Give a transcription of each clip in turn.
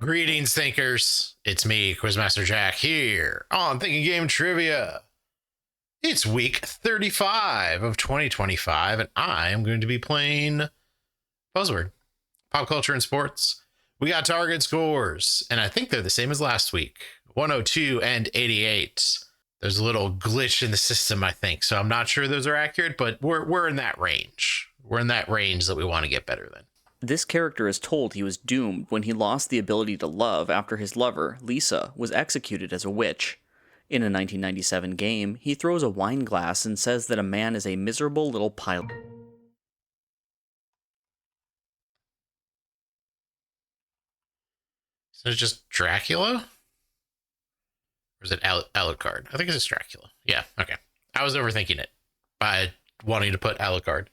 Greetings, thinkers. It's me, Quizmaster Jack, here on Thinking Game Trivia. It's week 35 of 2025, and I am going to be playing Buzzword, pop culture and sports. We got target scores, and I think they're the same as last week, 102 and 88. There's a little glitch in the system, I think, so I'm not sure those are accurate, but we're in that range. We're in that range that we want to get better than. This character is told he was doomed when he lost the ability to love after his lover, Lisa, was executed as a witch. In a 1997 game, he throws a wine glass and says that a man is a miserable little pile. So it's just Dracula? Or is it Alucard? I think it's just Dracula. Yeah, okay. I was overthinking it by wanting to put Alucard.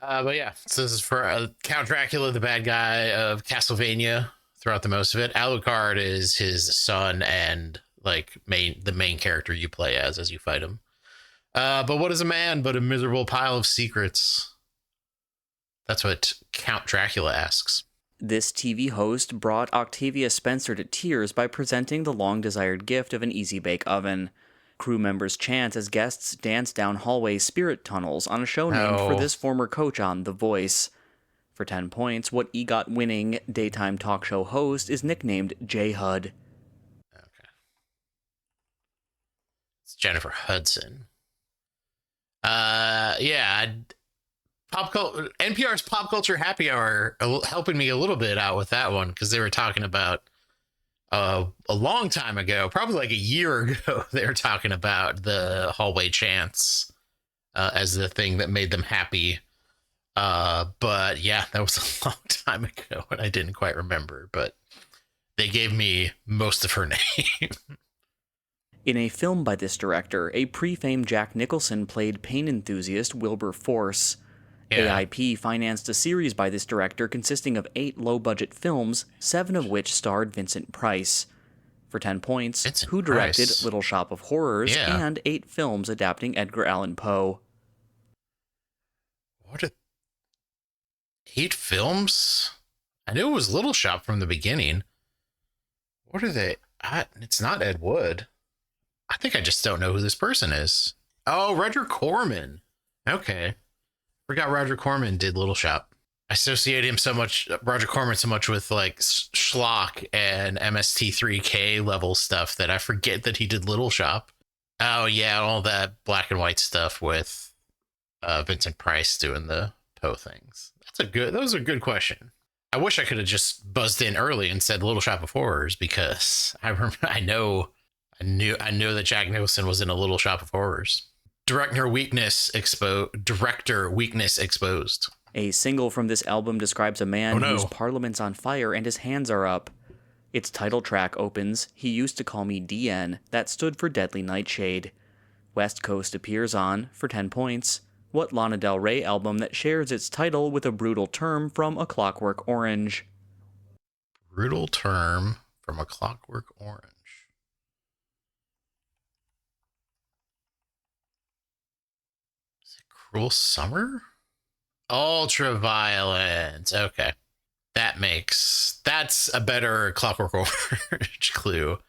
But yeah, so this is for Count Dracula, the bad guy of Castlevania throughout the most of it. Alucard is his son and like the main character you play as you fight him. But what is a man but a miserable pile of secrets? That's what Count Dracula asks. This TV host brought Octavia Spencer to tears by presenting the long-desired gift of an easy-bake oven. Crew members chant as guests dance down hallway spirit tunnels on a show named for this former coach on The Voice. For 10 points, what EGOT-winning daytime talk show host is nicknamed J-Hud? Okay. It's Jennifer Hudson. NPR's Pop Culture Happy Hour helping me a little bit out with that one, because they were talking about a long time ago, probably like a year ago, they were talking about the hallway chants as the thing that made them happy. But yeah, that was a long time ago and I didn't quite remember, but they gave me most of her name. In a film by this director, a pre-famed Jack Nicholson played pain enthusiast Wilbur Force. Yeah. AIP financed a series by this director consisting of 8 low-budget films, 7 of which starred Vincent Price. For 10 points, who directed Little Shop of Horrors and 8 films adapting Edgar Allan Poe? What 8 films? I knew it was Little Shop from the beginning. What are they? It's not Ed Wood. I think I just don't know who this person is. Oh, Roger Corman. Okay. Forgot Roger Corman did Little Shop. I associate Roger Corman so much with like Schlock and MST3K level stuff that I forget that he did Little Shop. Oh yeah, all that black and white stuff with Vincent Price doing the Poe things. That was a good question. I wish I could have just buzzed in early and said Little Shop of Horrors, because I knew that Jack Nicholson was in a Little Shop of Horrors. Director weakness exposed. A single from this album describes a man whose parliament's on fire and his hands are up. Its title track opens, "He used to call me DN," that stood for Deadly Nightshade. West Coast appears on, for 10 points, what Lana Del Rey album that shares its title with a brutal term from A Clockwork Orange? Brutal term from A Clockwork Orange. Cruel Summer? Ultraviolence. Okay. That's a better Clockwork Orange clue.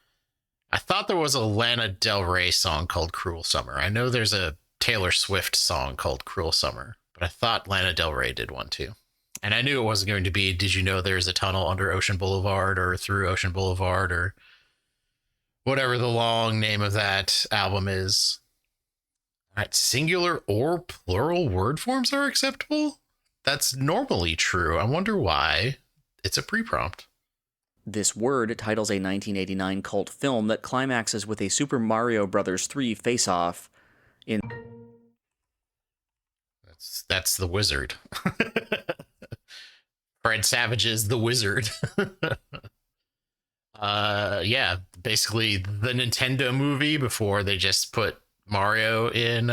I thought there was a Lana Del Rey song called Cruel Summer. I know there's a Taylor Swift song called Cruel Summer, but I thought Lana Del Rey did one too. And I knew it wasn't going to be Did You Know There's a Tunnel Under Ocean Boulevard or Through Ocean Boulevard or whatever the long name of that album is. All right, singular or plural word forms are acceptable? That's normally true. I wonder why. It's a pre-prompt. This word titles a 1989 cult film that climaxes with a Super Mario Bros. 3 face-off. That's The Wizard. Fred Savage's The Wizard. Yeah, basically the Nintendo movie before they just put Mario in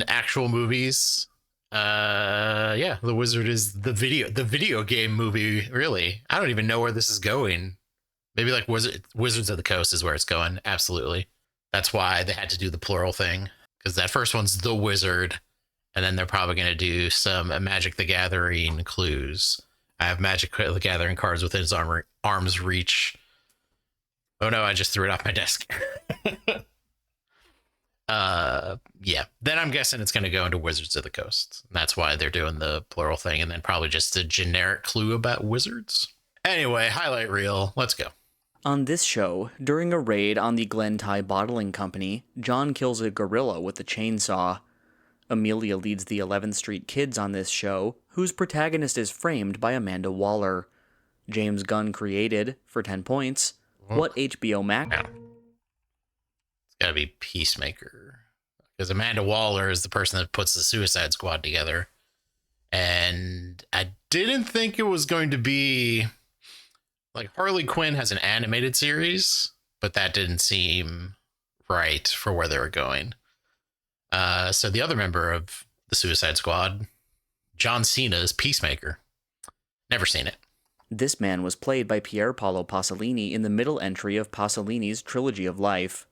actual movies. The Wizard is the video game movie, really. I don't even know where this is going. Maybe like Wizards of the Coast is where it's going. Absolutely. That's why they had to do the plural thing, because that first one's The Wizard, and then they're probably going to do some Magic the Gathering clues. I have Magic the Gathering cards within his arm's reach. Oh no, I just threw it off my desk. Yeah. Then I'm guessing it's going to go into Wizards of the Coast. That's why they're doing the plural thing, and then probably just a generic clue about wizards. Anyway, highlight reel. Let's go. On this show, during a raid on the Glentie Bottling Company, John kills a gorilla with a chainsaw. Amelia leads the 11th Street Kids on this show, whose protagonist is framed by Amanda Waller. James Gunn created, for 10 points, what HBO Max... It's gotta be Peacemaker. Because Amanda Waller is the person that puts the Suicide Squad together. And I didn't think it was going to be... Like, Harley Quinn has an animated series, but that didn't seem right for where they were going. So the other member of the Suicide Squad, John Cena's Peacemaker. Never seen it. This man was played by Pier Paolo Pasolini in the middle entry of Pasolini's Trilogy of Life.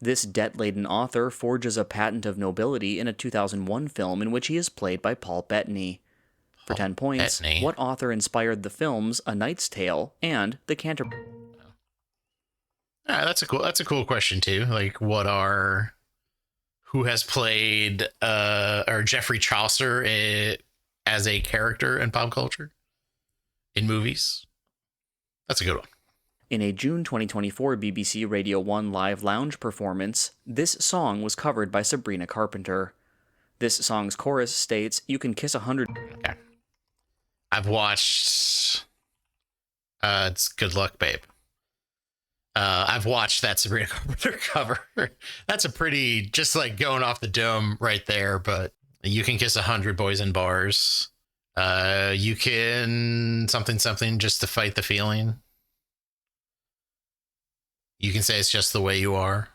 This debt-laden author forges a patent of nobility in a 2001 film in which he is played by Paul Bettany. For 10 points, Bettany. What author inspired the films A Knight's Tale and The Canterbury? That's a cool question too. Like, who has played or Geoffrey Chaucer as a character in pop culture in movies? That's a good one. In a June 2024 BBC Radio 1 live lounge performance, this song was covered by Sabrina Carpenter. This song's chorus states, "You can kiss 100." Okay. I've watched it's Good Luck, Babe. I've watched that Sabrina Carpenter cover. That's a pretty, just like going off the dome right there, but you can kiss 100 boys in bars. You can something just to fight the feeling. You can say it's just the way you are.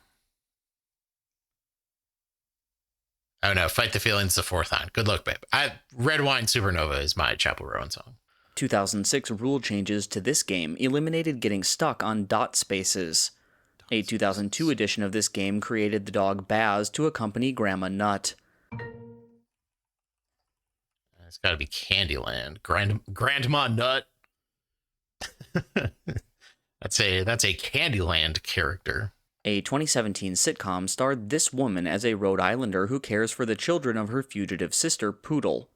Oh no, Fight the Feeling's the fourth line. Good luck, babe. Red Wine Supernova is my Chapel Rowan song. 2006 rule changes to this game eliminated getting stuck on dot spaces. A 2002 edition of this game created the dog Baz to accompany Grandma Nut. It's got to be Candyland. Grandma Nut. That's a Candyland character. A 2017 sitcom starred this woman as a Rhode Islander who cares for the children of her fugitive sister, Poodle.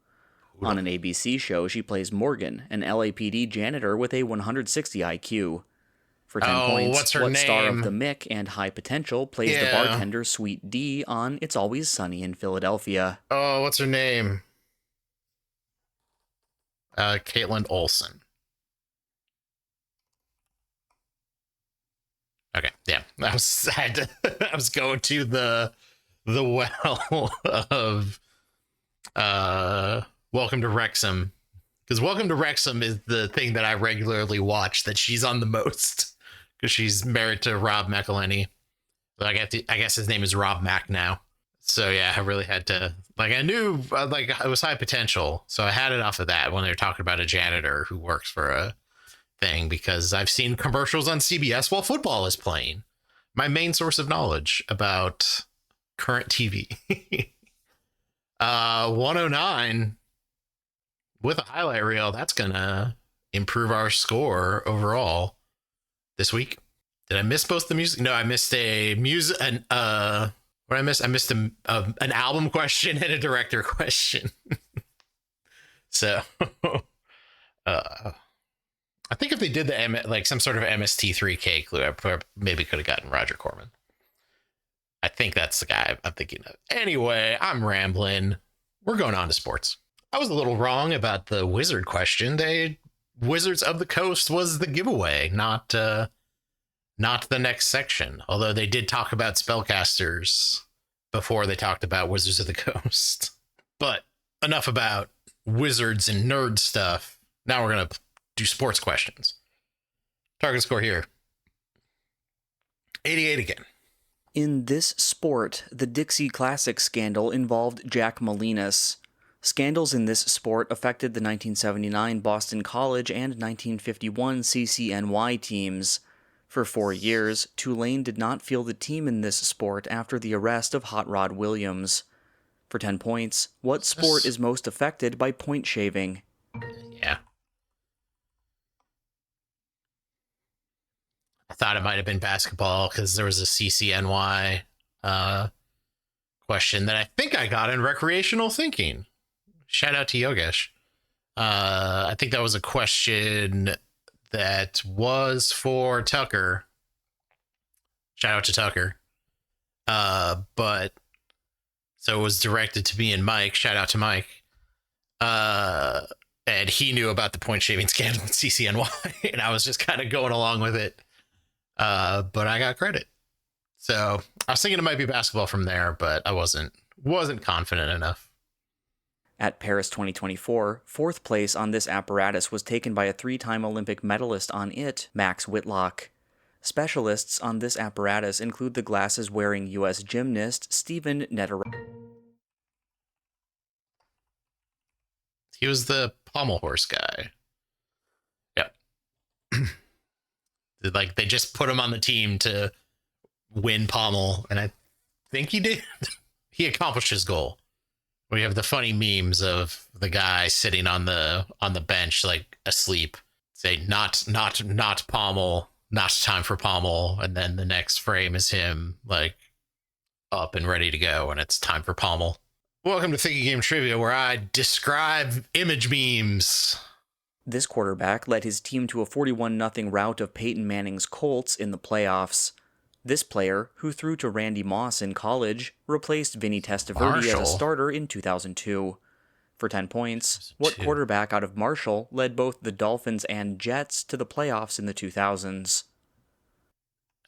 On an ABC show, she plays Morgan, an LAPD janitor with a 160 IQ. For 10 points, what's her what name? star of The Mick and High Potential plays the bartender Sweet D on It's Always Sunny in Philadelphia? Oh, what's her name? Caitlin Olsen. Okay, yeah, I was going to the well of Welcome to Wrexham, because Welcome to Wrexham is the thing that I regularly watch that she's on the most, because she's married to Rob McElhenney. I guess his name is Rob Mack now. So yeah, I really had to, like, I knew like it was High Potential, so I had it off of that when they were talking about a janitor who works for a thing, because I've seen commercials on CBS while football is playing. My main source of knowledge about current TV. 109 with a highlight reel. That's gonna improve our score overall this week. Did I miss both the music? No, I missed a music. What I missed? I missed an album question and a director question. So, I think if they did like some sort of MST3K clue, I maybe could have gotten Roger Corman. I think that's the guy I'm thinking of. Anyway, I'm rambling. We're going on to sports. I was a little wrong about the wizard question. Wizards of the Coast was the giveaway, not the next section. Although they did talk about spellcasters before they talked about Wizards of the Coast. But enough about wizards and nerd stuff. Now we're going to do sports questions. Target score here, 88 again. In this sport, the Dixie Classic scandal involved Jack Molinas. Scandals in this sport affected the 1979 Boston College and 1951 CCNY teams. For 4 years, Tulane did not field the team in this sport after the arrest of Hot Rod Williams. For 10 points, what sport is most affected by point shaving? Yeah. thought it might have been basketball because there was a CCNY question that I think I got in recreational thinking. Shout out to Yogesh. I think that was a question that was for Tucker. Shout out to Tucker. But so it was directed to me and Mike. Shout out to Mike. And he knew about the point shaving scandal at CCNY, and I was just kind of going along with it. But I got credit. So I was thinking it might be basketball from there, but I wasn't confident enough. At Paris 2024, fourth place on this apparatus was taken by a 3-time Olympic medalist on it, Max Whitlock. Specialists on this apparatus include the glasses-wearing U.S. gymnast Stephen Netterer. He was the pommel horse guy. Yep. Like, they just put him on the team to win pommel, and I think he did. He accomplished his goal. We have the funny memes of the guy sitting on the bench, like asleep, say not pommel, not time for pommel, and then the next frame is him like up and ready to go, and it's time for pommel. Welcome to Thinking Game Trivia, where I describe image memes. This quarterback led his team to a 41-0 rout of Peyton Manning's Colts in the playoffs. This player, who threw to Randy Moss in college, replaced Vinny Testaverde as a starter in 2002. For 10 points, what quarterback out of Marshall led both the Dolphins and Jets to the playoffs in the 2000s?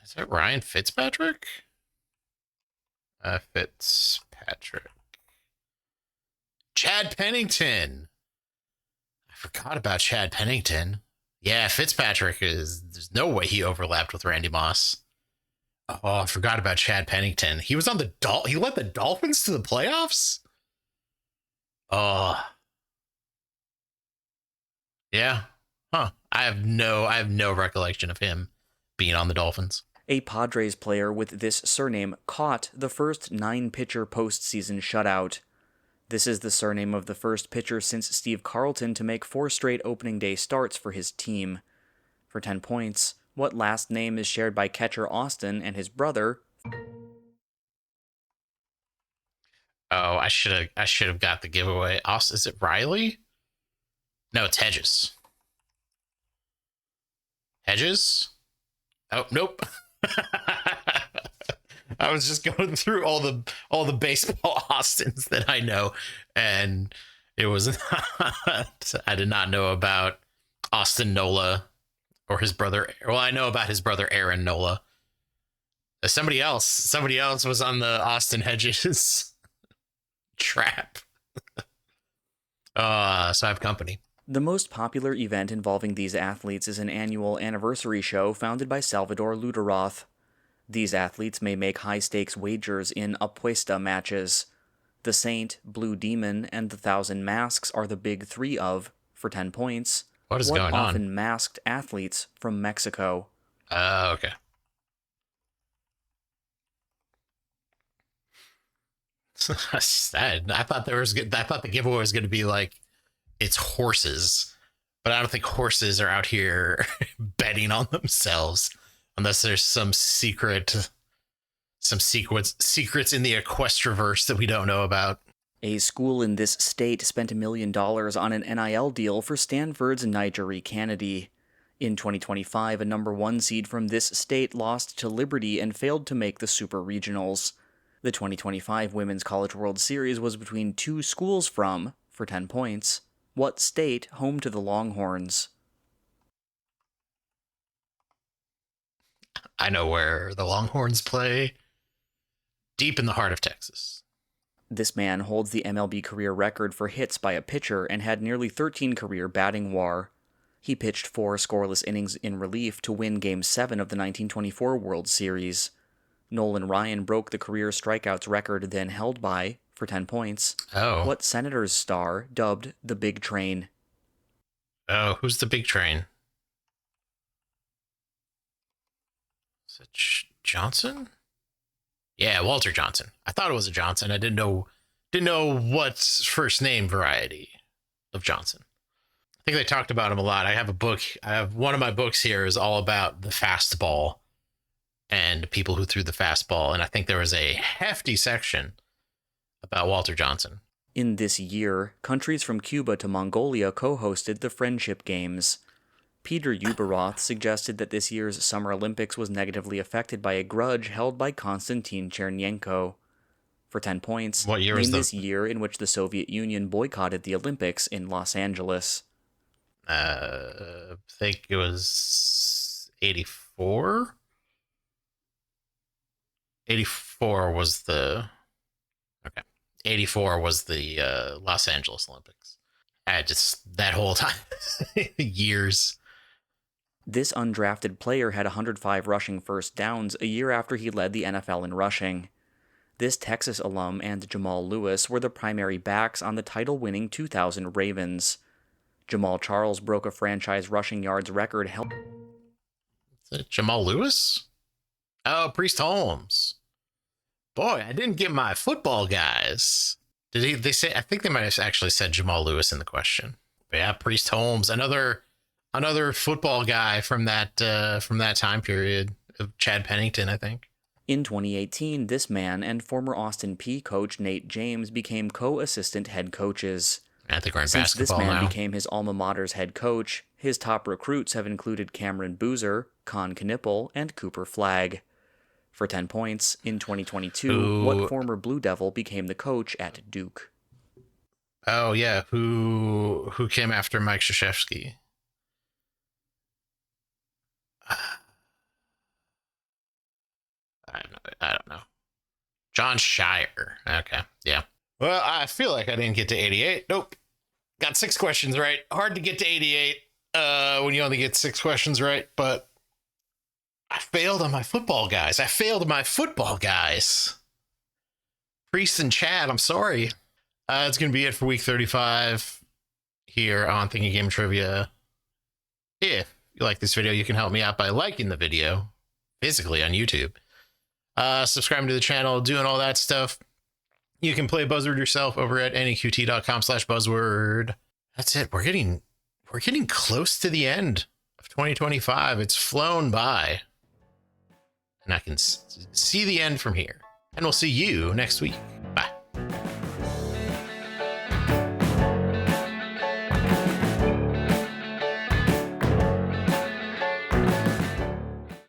Is that Ryan Fitzpatrick? Fitzpatrick. Chad Pennington. I forgot about Chad Pennington. Yeah, Fitzpatrick there's no way he overlapped with Randy Moss. Oh, I forgot about Chad Pennington. He was on he led the Dolphins to the playoffs? Oh. Yeah. Huh. I have no recollection of him being on the Dolphins. A Padres player with this surname caught the first 9-pitcher postseason shutout. This is the surname of the first pitcher since Steve Carlton to make 4 straight opening day starts for his team. For 10 points, what last name is shared by catcher Austin and his brother? Oh, I should have got the giveaway. Austin, is it Riley? No, it's Hedges. Hedges? Oh, nope. I was just going through all the baseball Austins that I know, and it was not, I did not know about Austin Nola or his brother. Well, I know about his brother Aaron Nola. Somebody else was on the Austin Hedges trap. So I have company. The most popular event involving these athletes is an annual anniversary show founded by Salvador Luderoth. These athletes may make high-stakes wagers in apuesta matches. The Saint, Blue Demon, and the Thousand Masks are the big 3 of, for 10 points, what is going on? Often masked athletes from Mexico. Okay. I thought the giveaway was going to be like, it's horses, but I don't think horses are out here betting on themselves unless there's some secrets in the Equestriverse that we don't know about. A school in this state spent $1 million on an NIL deal for Stanford's Nigeri Kennedy. In 2025, a number 1 seed from this state lost to Liberty and failed to make the Super Regionals. The 2025 Women's College World Series was between 2 schools from, for 10 points, what state home to the Longhorns? I know where the Longhorns play. Deep in the heart of Texas. This man holds the MLB career record for hits by a pitcher and had nearly 13 career batting WAR. He pitched 4 scoreless innings in relief to win Game 7 of the 1924 World Series. Nolan Ryan broke the career strikeouts record then held by, for 10 points, what Senators star dubbed the Big Train? Oh, who's the Big Train? Is it Johnson? Yeah, Walter Johnson. I thought it was a Johnson. I didn't know what's first name variety of Johnson. I think they talked about him a lot. I have one of my books here is all about the fastball and people who threw the fastball. And I think there was a hefty section about Walter Johnson. In this year, countries from Cuba to Mongolia co-hosted the Friendship Games. Peter Uberoth suggested that this year's Summer Olympics was negatively affected by a grudge held by Konstantin Chernyenko. For 10 points, What year name was this year in which the Soviet Union boycotted the Olympics in Los Angeles. I think it was 84. 84 was the 84 was the Los Angeles Olympics. I just that whole time years. This undrafted player had 105 rushing first downs a year after he led the NFL in rushing. This Texas alum and Jamal Lewis were the primary backs on the title-winning 2000 Ravens. Jamal Charles broke a franchise rushing yards record held. Is it Jamal Lewis? Oh, Priest Holmes. Boy, I didn't get my football guys. They say? I think they might have actually said Jamal Lewis in the question. But yeah, Priest Holmes, another football guy from that time period of Chad Pennington, I think. In 2018, this man and former Austin Peay coach Nate James became co-assistant head coaches. I think we're in Since basketball this man now. became his alma mater's head coach, his top recruits have included Cameron Boozer, Con Knippel, and Cooper Flagg. For 10 points, in 2022, what former Blue Devil became the coach at Duke? Oh yeah, who came after Mike Krzyzewski? I don't know. John Shire. Okay, yeah. Well, I feel like I didn't get to 88. Nope. Got 6 questions right. Hard to get to 88 when you only get 6 questions right, but I failed on my football guys. Priest and Chad, I'm sorry. That's going to be it for week 35 here on Thinking Game Trivia. If you like this video, you can help me out by liking the video physically on YouTube. Subscribing to the channel, doing all that stuff. You can play Buzzword yourself over at neqt.com/buzzword. That's it. We're getting close to the end of 2025. It's flown by. And I can see the end from here. And we'll see you next week.